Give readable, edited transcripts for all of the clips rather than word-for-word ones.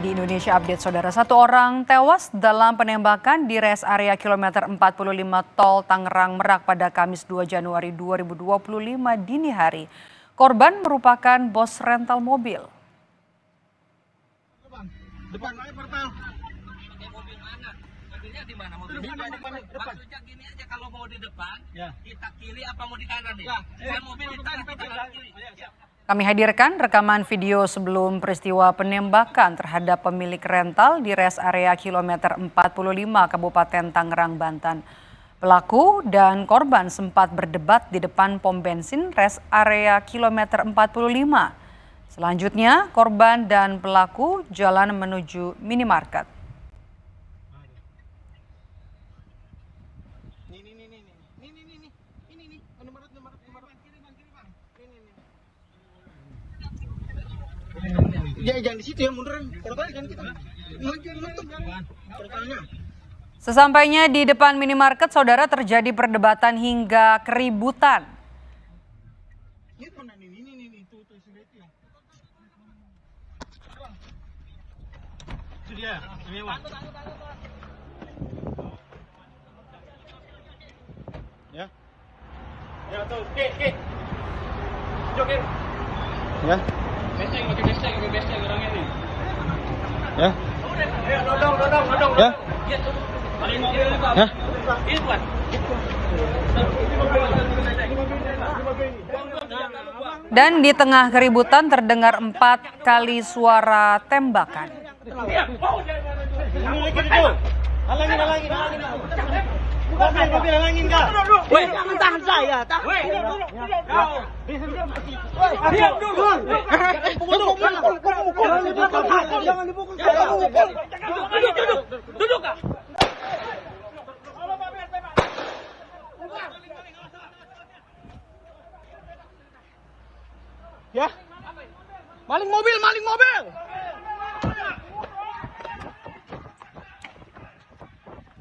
Di Indonesia Update, Saudara, satu orang tewas dalam penembakan di rest area kilometer 45 Tol Tangerang Merak pada Kamis 2 Januari 2025 dini hari. Korban merupakan bos rental mobil. Depan portal. Mobil mana? Mobilnya di mana? Maksudnya gini aja, kalau mau di depan, kita kiri apa mau di kanan nih? Saya mobil di depan, kita kiri. Kami hadirkan rekaman video sebelum peristiwa penembakan terhadap pemilik rental di rest area kilometer 45 Kabupaten Tangerang, Banten. Pelaku dan korban sempat berdebat di depan pom bensin rest area kilometer 45. Selanjutnya, korban dan pelaku jalan menuju minimarket. Jangan di situ ya, munduran. Portalnya jangan kita. Portalnya. Sesampainya di depan minimarket, Saudara, terjadi perdebatan hingga keributan. Ini tuh sudah itu ya. Itu dia, mewah. Ya. Ya tuh, oke. Jokin. Ya. Makin besteng orangnya nih. Ya. Ayo, dodong. Ya. Paling mobil. Ya. Ini buat. Dan di tengah keributan terdengar 4 kali suara tembakan. Halangin. Mobil halangin kak. Weh, jangan tahan saya. Diam dulu. Jangan dipukul. Duduk kak. Ya. Maling mobil.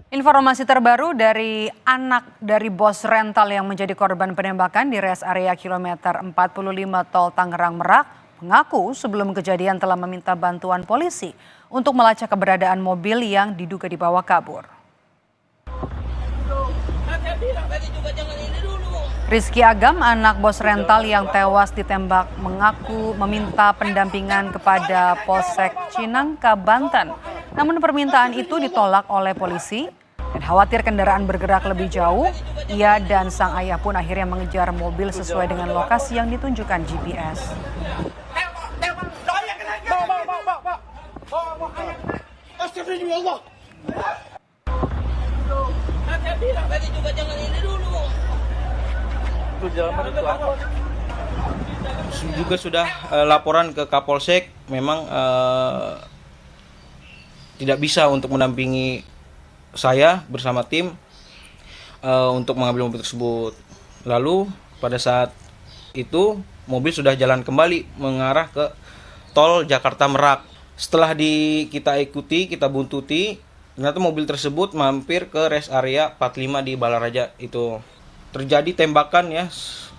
Informasi terbaru dari anak dari bos rental yang menjadi korban penembakan di rest area kilometer 45 Tol Tangerang Merak mengaku sebelum kejadian telah meminta bantuan polisi untuk melacak keberadaan mobil yang diduga dibawa kabur. Rizky Agam, anak bos rental yang tewas ditembak, mengaku meminta pendampingan kepada Polsek Cinangka, Banten. Namun permintaan itu ditolak oleh polisi dan khawatir kendaraan bergerak lebih jauh. Ia dan sang ayah pun akhirnya mengejar mobil sesuai dengan lokasi yang ditunjukkan GPS. Astagfirullah. Saya bilang tadi juga jangan ini dulu. Juga sudah laporan ke Kapolsek, memang tidak bisa untuk mendampingi saya bersama tim untuk mengambil mobil tersebut. Lalu pada saat itu mobil sudah jalan kembali mengarah ke tol Jakarta Merak. Setelah kita ikuti, kita buntuti, ternyata mobil tersebut mampir ke rest area 45 di Balaraja itu. Terjadi tembakan ya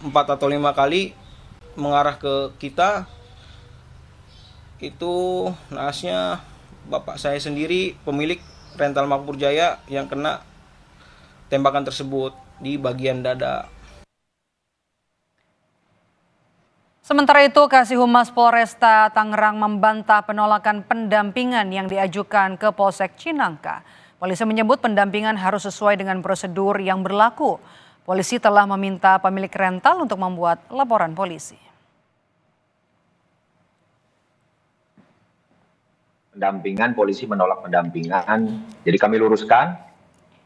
4 atau 5 kali mengarah ke kita. Itu naasnya bapak saya sendiri, pemilik rental Makmur Jaya, yang kena tembakan tersebut di bagian dada. Sementara itu, Kasih Humas Polresta Tangerang membantah penolakan pendampingan yang diajukan ke Polsek Cinangka. Polisi menyebut pendampingan harus sesuai dengan prosedur yang berlaku. Polisi telah meminta pemilik rental untuk membuat laporan polisi. Pendampingan, polisi menolak pendampingan. Jadi kami luruskan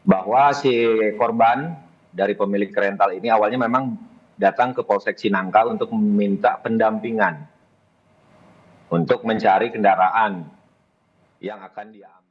bahwa si korban dari pemilik rental ini awalnya memang datang ke Polsek Cinangka untuk meminta pendampingan untuk mencari kendaraan yang akan diambil.